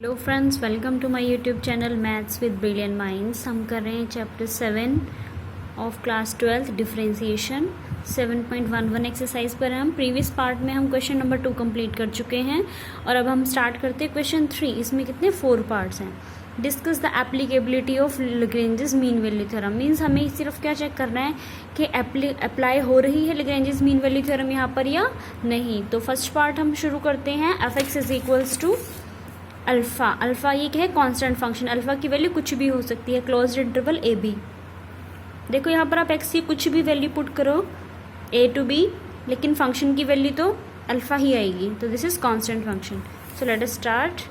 Hello friends, welcome to my YouTube channel maths with brilliant minds. हम कर रहे हैं chapter 7 of class 12 differentiation 7.11 exercise पर। हम प्रीवियस पार्ट में हम क्वेश्चन नंबर 2 कंप्लीट कर चुके हैं और अब हम स्टार्ट करते हैं क्वेश्चन 3। इसमें कितने 4 पार्ट्स हैं। Discuss the applicability of Lagrange's mean value theorem. Means हमें सिर्फ क्या चेक करना है कि अप्लाई हो रही है लैग्रेंजेस मीन वैल्यू थ्योरम यहाँ पर या नहीं। तो फर्स्ट पार्ट हम शुरू करते हैं। F x is equals to alpha. Alpha ये क्या है? Constant function. अल्फ़ा की वैल्यू कुछ भी हो सकती है। क्लोज्ड इंटरवल ए बी। देखो यहाँ पर आप एक्स की कुछ भी वैल्यू पुट करो ए टू बी, लेकिन फंक्शन की वैल्यू तो अल्फ़ा ही आएगी। तो this is constant function. So let us start.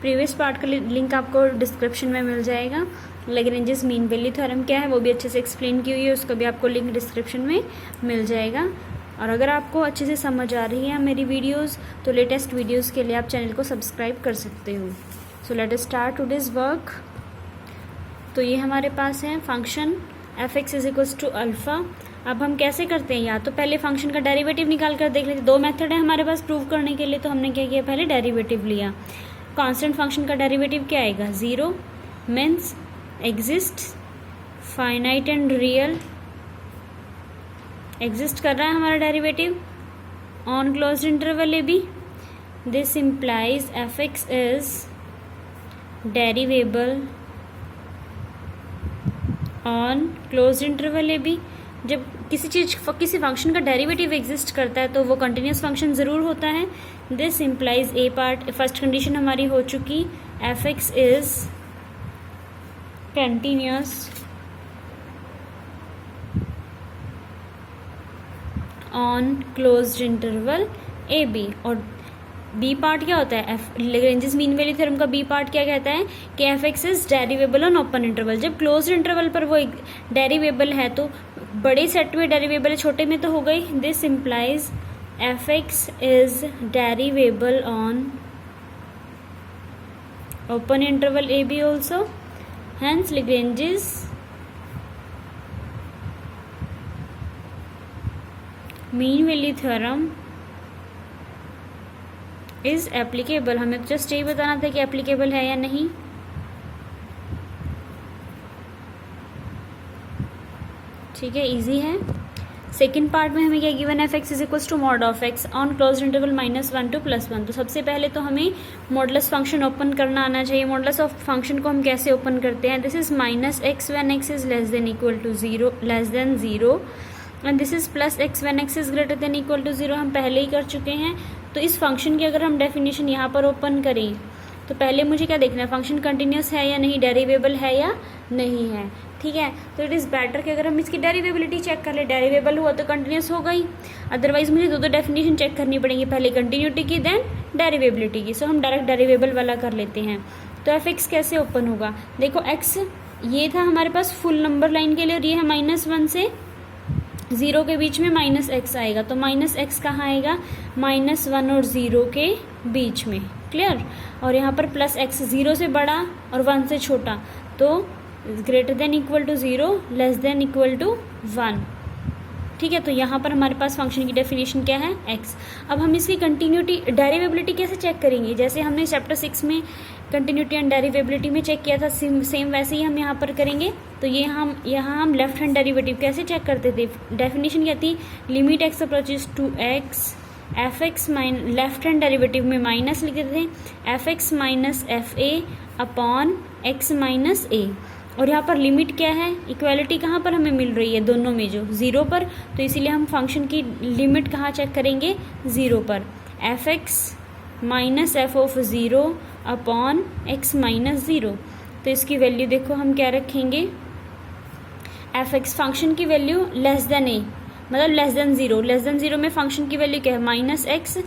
Previous part का लिंक आपको डिस्क्रिप्शन में मिल जाएगा। लैग्रेंजेस मीन वैल्यू थ्योरम क्या है वो भी अच्छे से एक्सप्लेन की हुई है, उसका भी आपको लिंक डिस्क्रिप्शन में मिल जाएगा। और अगर आपको अच्छे से समझ आ रही है मेरी वीडियोस तो लेटेस्ट वीडियोस के लिए आप चैनल को सब्सक्राइब कर सकते हो। So let us start today's work. तो ये हमारे पास है function f x is equals to alpha. अब हम कैसे करते हैं? या तो पहले फंक्शन का डेरिवेटिव निकाल कर देख लेते। दो मेथड है हमारे पास प्रूव करने के लिए। तो हमने क्या किया, पहले डेरिवेटिव लिया। कांस्टेंट फंक्शन का डेरिवेटिव क्या आएगा? 0 means exist finite and real. Exist कर रहा है हमारा derivative on closed interval A B. This implies f x is derivable on closed interval A B. जब किसी फंक्शन का डेरिवेटिव एग्जिस्ट करता है तो वो कंटिन्यूस फंक्शन ज़रूर होता है। This implies A part, first condition हमारी हो चुकी, f x is continuous on closed interval A b. और बी पार्ट क्या होता है? लैग्रेंजेस मीन वैल्यू थ्योरम का बी पार्ट क्या कहता है कि f x is derivable on open interval. जब क्लोज्ड इंटरवल पर वो डेरिवेबल है तो बड़े सेट में डेरिवेबल है, छोटे में तो हो गई। This implies f x is derivable on open interval A b also. Hence Lagrange's mean value theorem is applicable. हमें तो जस्ट यही बताना था कि एप्लीकेबल है या नहीं। ठीक है, इजी है। सेकेंड पार्ट में हमें क्या given, f x is equals to mod of x on closed interval -1 to +1। तो सबसे पहले तो हमें मॉडुलस फंक्शन ओपन करना आना चाहिए। मॉडुलस ऑफ फंक्शन को हम कैसे ओपन करते हैं? This is -x when x is less than equal to 0 and this is +x when x is greater than equal to 0। हम पहले ही कर चुके हैं। तो इस फंक्शन की अगर हम डेफिनेशन यहाँ पर ओपन करें तो पहले मुझे क्या देखना है, फंक्शन कंटिन्यूस है या नहीं, डेरिवेबल है या नहीं है। ठीक है, तो इट इज़ बेटर कि अगर हम इसकी डेरिवेबिलिटी चेक कर ले। डेरिवेबल हुआ तो कंटिन्यूस हो गई, अदरवाइज मुझे दो डेफिनेशन चेक करनी पड़ेगी, पहले कंटिन्यूटी की देन डेरिवेबिलिटी की। सो हम डायरेक्ट डेरिवेबल वाला कर लेते हैं। तो एफ एक्स कैसे ओपन होगा? देखो एक्स ये था हमारे पास फुल नंबर लाइन के लिए और ये है -1 से 0 के बीच में -x आएगा। तो -x कहाँ आएगा? -1 और 0 के बीच में। क्लियर? और यहाँ पर +x 0 से बड़ा और 1 से छोटा, तो greater than equal to 0 less than equal to 1। ठीक है, तो यहाँ पर हमारे पास फंक्शन की डेफिनेशन क्या है? x। अब हम इसकी कंटिन्यूटी डेरिवेबिलिटी कैसे चेक करेंगे? जैसे हमने चैप्टर 6 में कंटिन्यूटी एंड डेरिवेबिलिटी में चेक किया था, सेम वैसे ही हम यहाँ पर करेंगे। तो यहाँ हम लेफ्ट हैंड डेरिवेटिव कैसे चेक करते थे? डेफिनेशन क्या थी? Limit x approaches to x, f x left hand derivative में माइनस लिख देते थे, f x minus f a upon x minus a. और यहाँ पर लिमिट क्या है? इक्वालिटी कहाँ पर हमें मिल रही है? दोनों में जो 0 पर। तो इसीलिए हम फंक्शन की लिमिट कहाँ चेक करेंगे? 0 पर। F x minus F of 0 upon x minus 0। तो इसकी वैल्यू देखो हम क्या रखेंगे? एफ एक्स फंक्शन की वैल्यू लेस देन ए, मतलब लेस देन 0। लेस देन 0 में फंक्शन की वैल्यू क्या है? -x,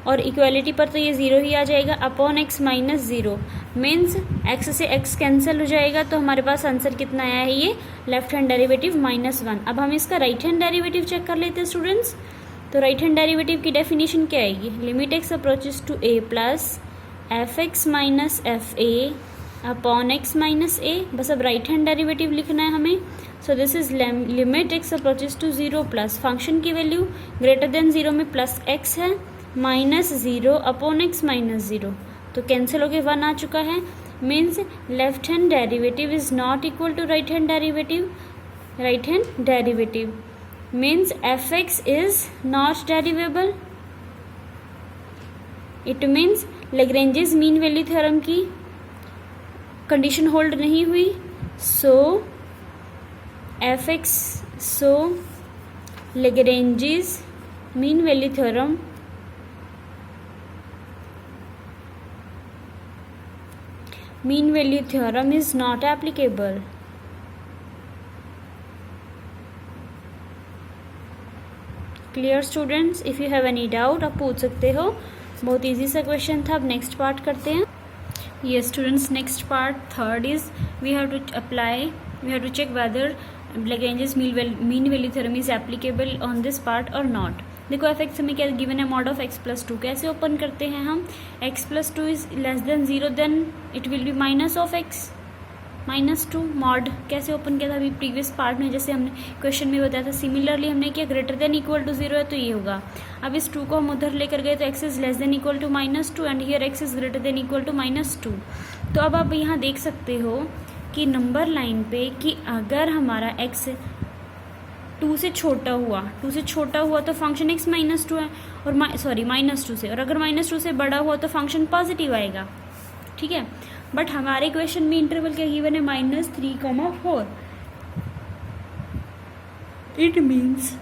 और इक्वालिटी पर तो ये 0 ही आ जाएगा, upon x minus 0 means x से x कैंसिल हो जाएगा। तो हमारे पास आंसर कितना आया है? ये लेफ्ट हैंड डेरिवेटिव -1। अब हम इसका राइट हैंड डेरिवेटिव चेक कर लेते हैं स्टूडेंट्स। तो राइट हैंड डेरिवेटिव की डेफिनेशन क्या आएगी? Limit x approaches to a plus f x minus f a upon x minus a. बस अब राइट हैंड डेरिवेटिव लिखना है हमें। So this is limit x approaches to 0 plus function की value greater than 0 में +x है, -0 upon x -0। तो cancel होके 1 आ चुका है, means left hand derivative is not equal to right hand derivative. Right hand derivative means fx is not derivable. It means Lagrange's mean value theorem की condition hold नहीं हुई. So Lagrange's mean value theorem is not applicable. Clear students? If you have any doubt आप पूछ सकते हो. बहुत easy सा question था. अब नेक्स्ट पार्ट करते हैं. ये students next part third is we have to check whether Lagrange's mean value theorem is applicable on this part और नॉट. देखो fx हमें क्या गिवन है, मॉड ऑफ x+2. कैसे ओपन करते हैं हम, x+2 is less than 0 then it will be minus of x -2. Mod कैसे ओपन किया था अभी प्रीवियस पार्ट में, जैसे हमने क्वेश्चन में बताया था. सिमिलरली हमने क्या ग्रेटर देन इक्वल टू 0 है तो ये होगा. अब इस 2 को हम उधर लेकर गए तो x is less than equal to -2 and here x is greater than equal to -2. तो अब आप यहाँ देख सकते हो कि नंबर लाइन पे कि अगर हमारा x 2 से छोटा हुआ तो फंक्शन x -2 है और -2 से, और अगर -2 से बड़ा हुआ तो फंक्शन पॉजिटिव आएगा. ठीक है, बट हमारे क्वेश्चन में इंटरवल क्या गिवन है, -3, 4. इट मीन्स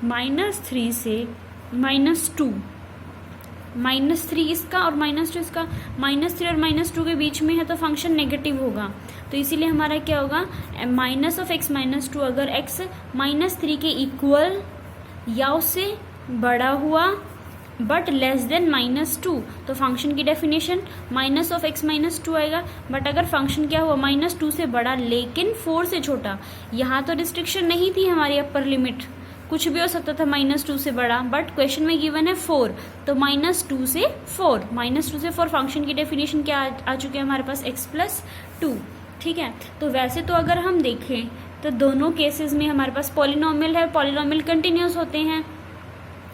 -3 से -2, -3 इसका और -2 इसका, -3 और -2 के बीच में है तो फंक्शन नेगेटिव होगा. तो इसीलिए हमारा क्या होगा, माइनस ऑफ x -2 अगर x -3 के इक्वल या उससे बड़ा हुआ बट लेस देन -2 तो फंक्शन की डेफिनेशन माइनस ऑफ x -2 आएगा. बट अगर फंक्शन क्या हुआ, -2 से बड़ा लेकिन 4 से छोटा, यहाँ तो रिस्ट्रिक्शन नहीं थी हमारी अपर लिमिट, कुछ भी हो सकता था -2 से बड़ा, बट क्वेश्चन में गिवन है 4 तो -2 से 4 फंक्शन की डेफिनेशन क्या आ चुकी है हमारे पास, x+2. ठीक है, तो वैसे तो अगर हम देखें तो दोनों केसेस में हमारे पास पॉलिनोमियल है, पॉलिनोमियल कंटिन्यूस होते हैं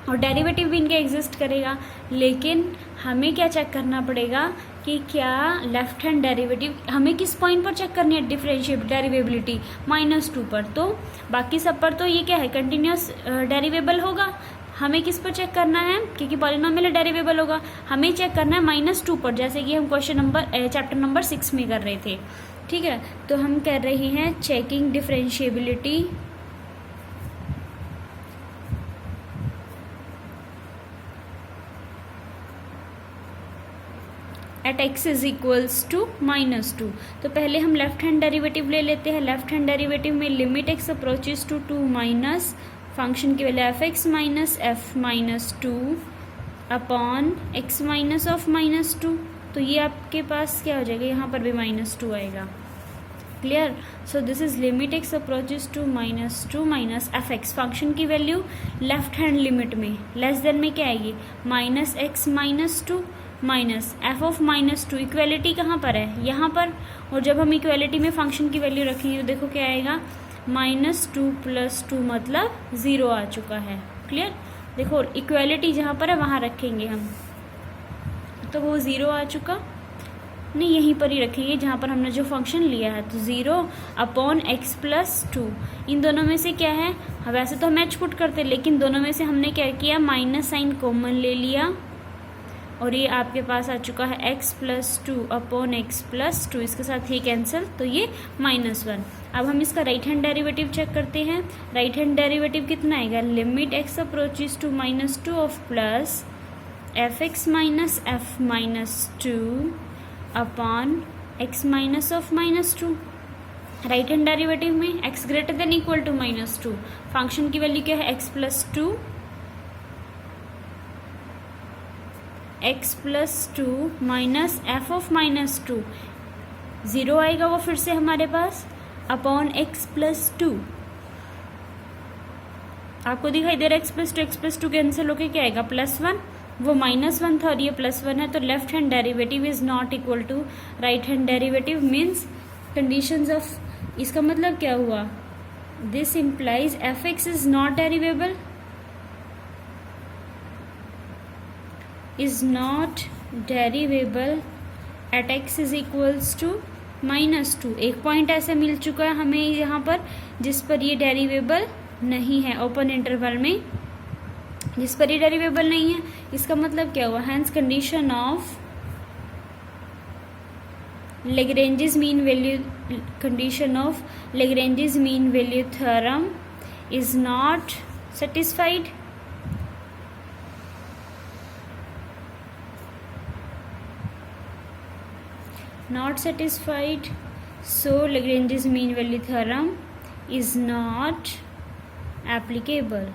और डेरिवेटिव भी इनके एग्जिस्ट करेगा. लेकिन हमें क्या चेक करना पड़ेगा कि क्या लेफ्ट हैंड डेरिवेटिव हमें किस पॉइंट पर चेक करनी है, डिफरेंशिएट डेरिवेबिलिटी -2 पर. तो बाकी सब पर तो ये क्या है, कंटिन्यूस डेरिवेबल होगा. हमें किस पर चेक करना है, क्योंकि पॉलिनोमियल डेरिवेबल होगा, हमें चेक करना है -2 पर, जैसे कि हम चैप्टर नंबर 6 में कर रहे थे. ठीक है, तो हम कर रहे हैं checking differentiability at x is equals to -2. तो पहले हम लेफ्ट हैंड डेरिवेटिव ले लेते हैं. लेफ्ट हैंड डेरिवेटिव में limit x approaches to 2 minus function की value fx minus f -2 upon x minus of -2. तो ये आपके पास क्या हो जाएगा, यहाँ पर भी -2 आएगा. Clear? So this is limit x approaches to -2 minus fx. Function की वैल्यू लेफ्ट हैंड लिमिट में लेस देन में क्या आएगी, -x -2 minus f of -2. Equality कहाँ पर है, यहाँ पर. और जब हम इक्वेलिटी में फंक्शन की वैल्यू रखेंगे तो देखो क्या आएगा, -2 + 2 मतलब 0 आ चुका है. क्लियर? देखो इक्वेलिटी जहाँ पर है वहाँ रखेंगे हम, तो वो 0 आ चुका नहीं, यहीं पर ही रखेंगे जहाँ पर हमने जो फंक्शन लिया है. तो 0 अपॉन x+2. इन दोनों में से क्या है, वैसे तो हम h पुट करते लेकिन दोनों में से हमने क्या किया, माइनस साइन कॉमन ले लिया और ये आपके पास आ चुका है x+2 अपॉन x+2. इसके साथ ही कैंसिल, तो ये -1. अब हम इसका राइट हैंड डेरिवेटिव चेक करते हैं. राइट हैंड डेरिवेटिव कितना आएगा, limit x approaches to -2 of plus fx minus f -2 upon x minus of -2. Right hand derivative में x greater than equal to -2. Function की वैल्यू क्या है, x+2 माइनस f ऑफ -2. 0 आएगा वो फिर से हमारे पास अपॉन x+2. आपको दिखाई दे रहा है x+2 कैंसिल होके क्या आएगा, +1. वो -1 था और ये +1 है, तो left hand derivative is not equal to right hand derivative. Means conditions of, इसका मतलब क्या हुआ, this implies fx is not derivable, is not derivable at x is equals to -2। एक पॉइंट ऐसे मिल चुका है हमें यहाँ पर जिस पर ये डेरिवेबल नहीं है, ओपन इंटरवल में जिस पर ये डेरिवेबल नहीं है। इसका मतलब क्या हुआ, hence condition of Lagrange's mean value theorem is not satisfied. So Lagrange's mean value theorem is not applicable.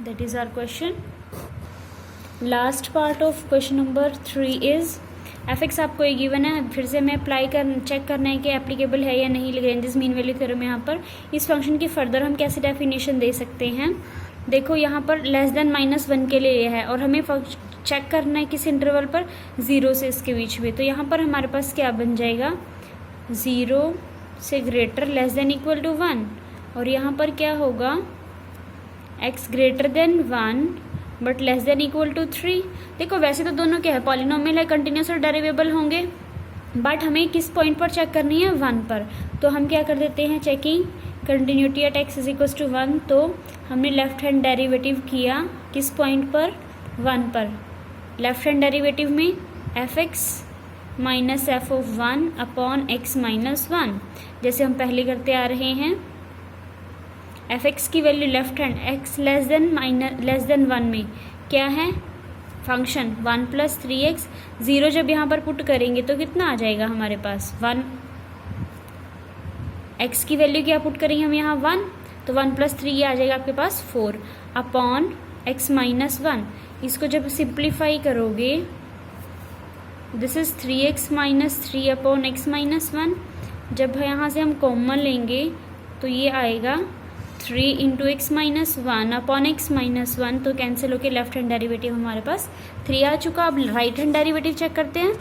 That is our question. Last part of question number 3 is F आपको ये गिवन है, फिर से हमें चेक करना है कि applicable है या नहीं लैग्रेंजेस मीन वैल्यू थ्योरम। यहाँ पर इस फंक्शन की फर्दर हम कैसे डेफिनेशन दे सकते हैं। देखो यहाँ पर लेस देन -1 के लिए है और हमें चेक करना है किस इंटरवल पर, 0 से इसके बीच में। तो यहाँ पर हमारे पास क्या बन जाएगा, 0 से greater less than equal to 1, और यहाँ पर क्या होगा, x greater than 1 but less than equal to 3। देखो वैसे तो दोनों क्या है, पॉलिनोमियल है, कंटिन्यूस और डेरिवेबल होंगे, बट हमें किस पॉइंट पर चेक करनी है, 1 पर। तो हम क्या कर देते हैं, checking continuity at x is equal to 1। तो हमने लेफ्ट हैंड डेरिवेटिव किया किस पॉइंट पर, 1 पर। लेफ्ट हैंड डेरिवेटिव में fx minus F of 1 upon x minus 1, जैसे हम पहले करते आ रहे हैं। fx की value left hand x less than 1 में क्या है, फंक्शन 1 प्लस 3x। 0 जब यहाँ पर पुट करेंगे तो कितना आ जाएगा हमारे पास, 1। x की वैल्यू क्या पुट करेंगे हम यहाँ, 1, तो 1 प्लस 3 ये आ जाएगा आपके पास 4 अपॉन x माइनस 1। इसको जब सिंप्लीफाई करोगे, this is 3x minus 3 upon x minus 1। जब यहाँ से हम कॉमन लेंगे तो ये आएगा 3 into x minus 1 upon x minus 1, तो कैंसिल होके लेफ्ट हैंड डेरिवेटिव हमारे पास 3 आ चुका। अब राइट हैंड डेरिवेटिव चेक करते हैं।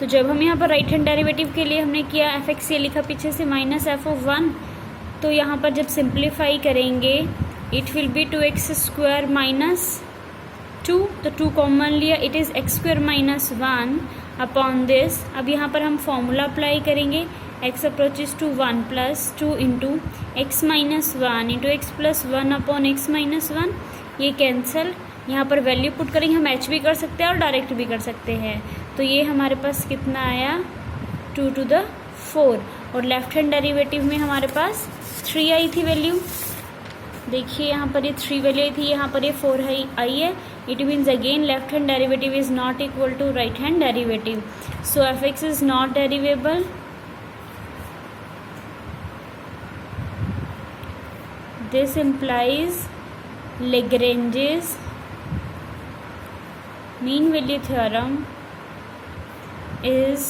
तो जब हम यहाँ पर राइट हैंड डेरिवेटिव के लिए हमने किया fx ये लिखा पीछे से माइनस एफ ऑफ 1, तो यहाँ पर जब सिंप्लीफाई करेंगे it will be 2x square minus 2, तो 2 कॉमन लिया, it is x square minus 1 upon this. अब यहाँ पर हम फॉर्मूला अप्लाई करेंगे, x approaches to 1 plus 2 into x minus 1 into x plus 1 upon x minus 1, ये कैंसिल। यहाँ पर वैल्यू पुट करेंगे, हम h भी कर सकते हैं और डायरेक्ट भी कर सकते हैं। तो ये हमारे पास कितना आया, 2 टू द 4, और लेफ्ट हैंड डेरिवेटिव में हमारे पास 3 आई थी वैल्यू। देखिए यहाँ पर ये 3 वैल्यू आई थी, यहाँ पर ये 4 आई है। It means again left hand derivative is not equal to right hand derivative, so fx is not derivable. This implies Lagrange's mean value theorem is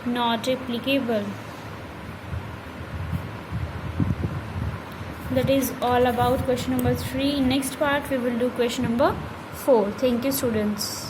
not applicable. That is all about question number 3. Next part we will do question number 4. Thank you students.